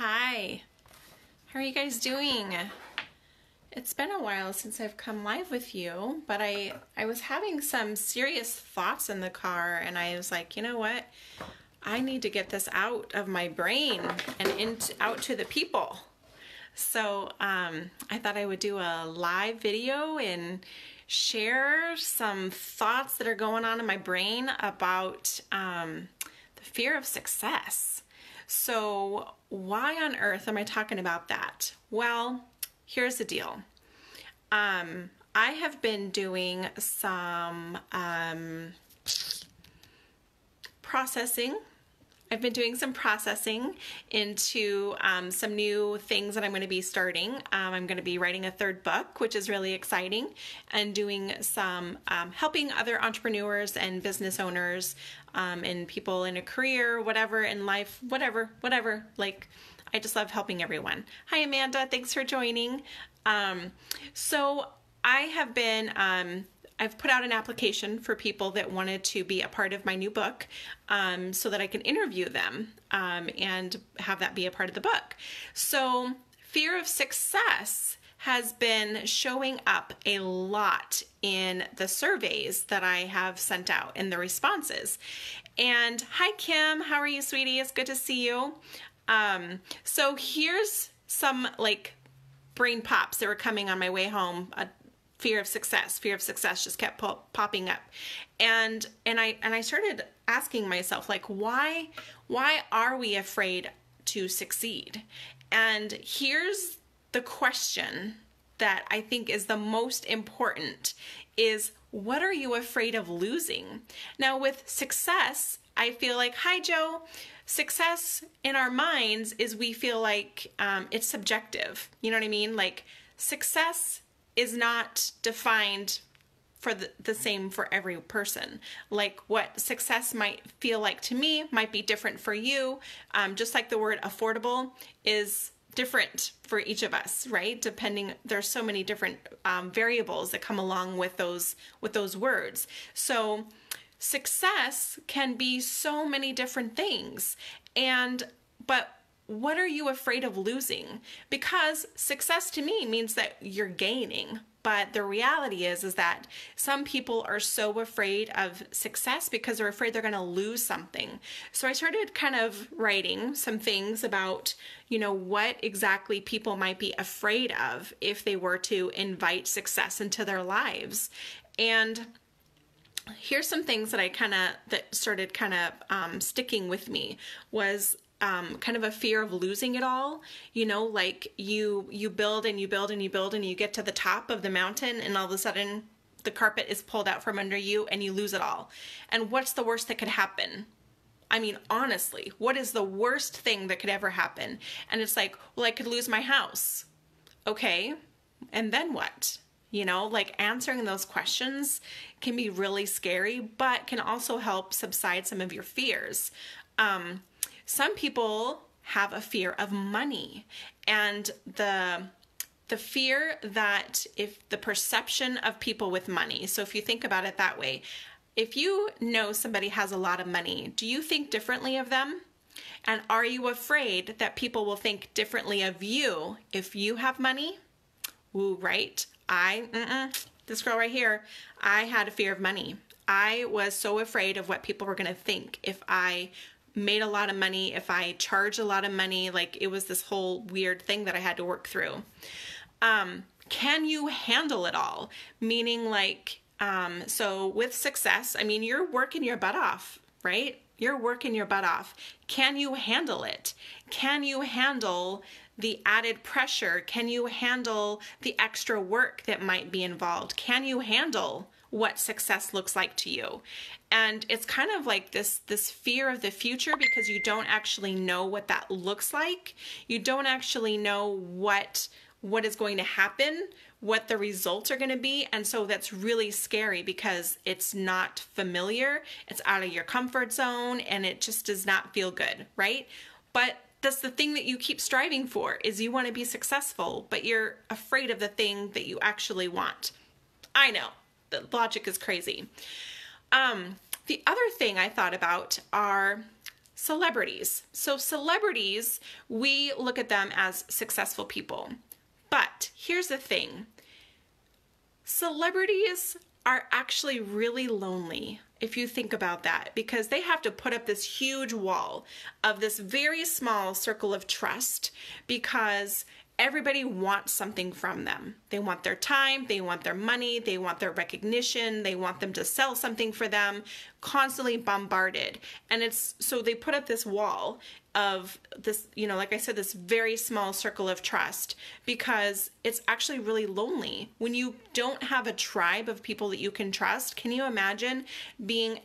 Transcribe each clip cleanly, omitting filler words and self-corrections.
Hi, how are you guys doing? It's been a while since I've come live with you, but I was having some serious thoughts in the car, and I was like, you know what? I need to get this out of my brain and out to the people. So I thought I would do a live video and share some thoughts that are going on in my brain about the fear of success. So why on earth am I talking about that? Well, here's the deal. I have been doing some processing. I've been doing some processing into some new things that I'm going to be starting. I'm going to be writing a third book, which is really exciting, and doing some helping other entrepreneurs and business owners and people in a career, whatever, in life, whatever. Like, I just love helping everyone. Hi, Amanda. Thanks for joining. So I have been... I've put out an application for people that wanted to be a part of my new book so that I can interview them and have that be a part of the book. So fear of success has been showing up a lot in the surveys that I have sent out in the responses. And hi, Kim. How are you, sweetie? It's good to see you. So here's some like brain pops that were coming on my way home. Fear of success just kept popping up, and I started asking myself, like, why are we afraid to succeed? And here's the question that I think is the most important: is what are you afraid of losing? Now, with success, I feel like, hi, Joe. Success in our minds is we feel like it's subjective. You know what I mean? Like, success is not defined for the same for every person. Like, what success might feel like to me might be different for you. Just like the word affordable is different for each of us, right? Depending, there's so many different variables that come along with those words. So success can be so many different things. But what are you afraid of losing? Because success to me means that you're gaining. But the reality is that some people are so afraid of success because they're afraid they're going to lose something. So I started kind of writing some things about, you know, what exactly people might be afraid of if they were to invite success into their lives. And here's some things that started sticking with me was kind of a fear of losing it all. You know, like you build and you build and you build and you get to the top of the mountain and all of a sudden the carpet is pulled out from under you and you lose it all. And what's the worst that could happen? I mean, honestly, what is the worst thing that could ever happen? And it's like, well, I could lose my house. Okay, and then what? You know, like, answering those questions can be really scary, but can also help subside some of your fears. Some people have a fear of money, and the fear that if the perception of people with money, so if you think about it that way, if you know somebody has a lot of money, do you think differently of them? And are you afraid that people will think differently of you if you have money? Ooh, right. This girl right here, I had a fear of money. I was so afraid of what people were going to think if I made a lot of money, if I charged a lot of money. Like, it was this whole weird thing that I had to work through. Can you handle it all? Meaning, like, so with success, I mean, you're working your butt off, right? You're working your butt off. Can you handle it? Can you handle the added pressure? Can you handle the extra work that might be involved? Can you handle what success looks like to you? And it's kind of like this fear of the future because you don't actually know what that looks like. You don't actually know what is going to happen, what the results are going to be. And so that's really scary because it's not familiar. It's out of your comfort zone and it just does not feel good, right? But that's the thing that you keep striving for, is you want to be successful, but you're afraid of the thing that you actually want. I know, the logic is crazy. The other thing I thought about are celebrities. So celebrities, we look at them as successful people. But here's the thing. Celebrities are actually really lonely if you think about that, because they have to put up this huge wall of this very small circle of trust because everybody wants something from them. They want their time, they want their money, they want their recognition, they want them to sell something for them, constantly bombarded. And it's so they put up this wall of this, like I said, this very small circle of trust, because it's actually really lonely. When you don't have a tribe of people that you can trust, can you imagine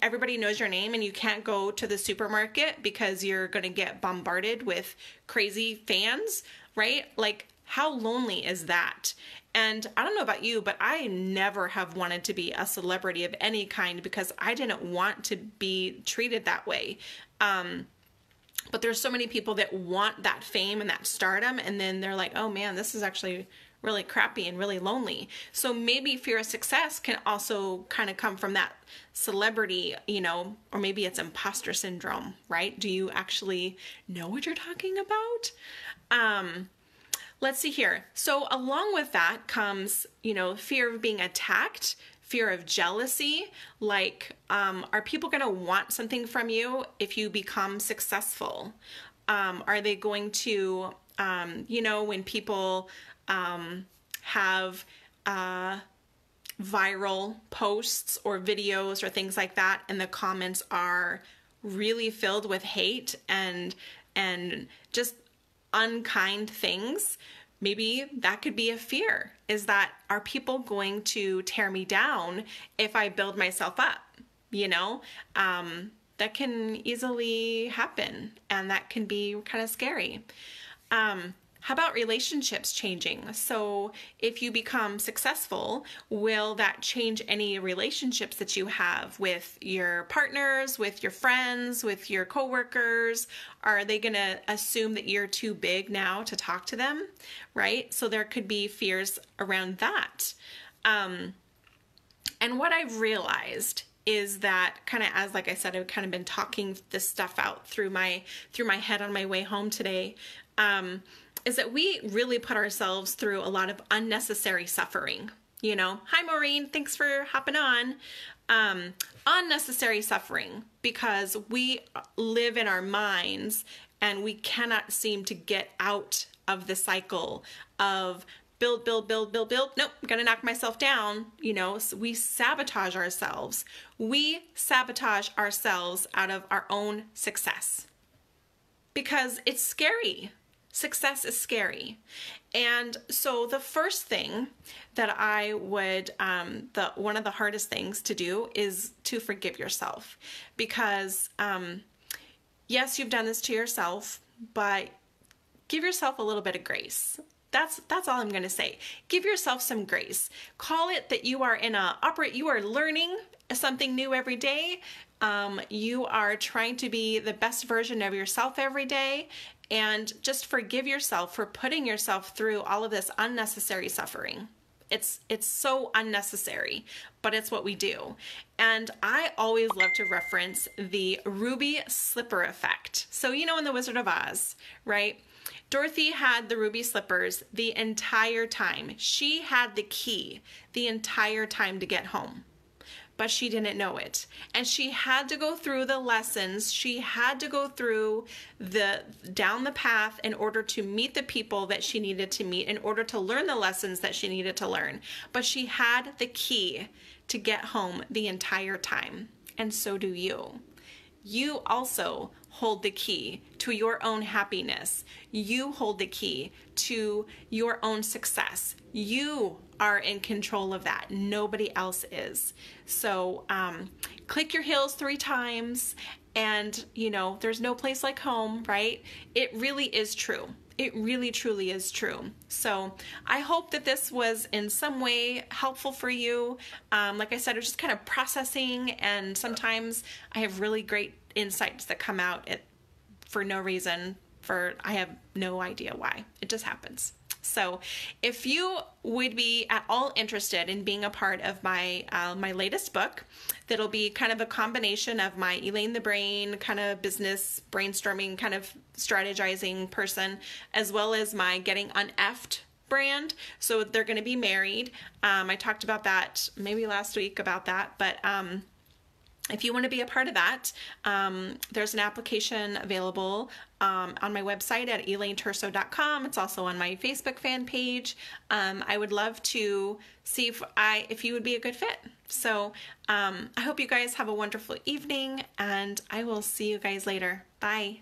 everybody knows your name and you can't go to the supermarket because you're going to get bombarded with crazy fans? Right? Like, how lonely is that? And I don't know about you, but I never have wanted to be a celebrity of any kind because I didn't want to be treated that way. But there's so many people that want that fame and that stardom, and then they're like, oh man, this is actually really crappy and really lonely. So maybe fear of success can also kind of come from that celebrity, or maybe it's imposter syndrome, right? Do you actually know what you're talking about? Let's see here. So along with that comes, fear of being attacked, fear of jealousy. Like, are people going to want something from you if you become successful? Are they going to, when people have viral posts or videos or things like that, and the comments are really filled with hate and just unkind things, maybe that could be a fear, is that, are people going to tear me down if I build myself up? That can easily happen, and that can be kind of scary. How about relationships changing? So if you become successful, will that change any relationships that you have with your partners, with your friends, with your coworkers? Are they going to assume that you're too big now to talk to them, right? So there could be fears around that. And what I've realized is that like I said, I've kind of been talking this stuff out through my head on my way home today, is that we really put ourselves through a lot of unnecessary suffering. Hi Maureen, thanks for hopping on. Unnecessary suffering, because we live in our minds and we cannot seem to get out of the cycle of build. Nope, I'm gonna knock myself down. So we sabotage ourselves. We sabotage ourselves out of our own success because it's scary. Success is scary. And so the first thing that I would, one of the hardest things to do is to forgive yourself, because yes, you've done this to yourself, but give yourself a little bit of grace. That's all I'm going to say. Give yourself some grace. Call it that you are you are learning something new every day. You are trying to be the best version of yourself every day, and just forgive yourself for putting yourself through all of this unnecessary suffering. It's so unnecessary, but it's what we do. And I always love to reference the ruby slipper effect. So, in The Wizard of Oz, right? Dorothy had the ruby slippers the entire time. She had the key the entire time to get home, but she didn't know it. And she had to go through the lessons. She had to go through down the path in order to meet the people that she needed to meet, in order to learn the lessons that she needed to learn. But she had the key to get home the entire time. And so do you. You also hold the key to your own happiness. You hold the key to your own success. You are in control of that. Nobody else is. So click your heels 3 times, and there's no place like home, right? It really is true. It really, truly is true. So I hope that this was in some way helpful for you. Like I said, it's just kind of processing, and sometimes I have really great insights that come out for no reason, I have no idea why. It just happens. So if you would be at all interested in being a part of my my latest book, that'll be kind of a combination of my Elaine the Brain kind of business brainstorming kind of strategizing person, as well as my Getting Uneffed brand. So they're going to be married. I talked about that maybe last week about that, but if you want to be a part of that, there's an application available on my website at elaineturso.com. It's also on my Facebook fan page. I would love to see if you would be a good fit. So I hope you guys have a wonderful evening, and I will see you guys later. Bye.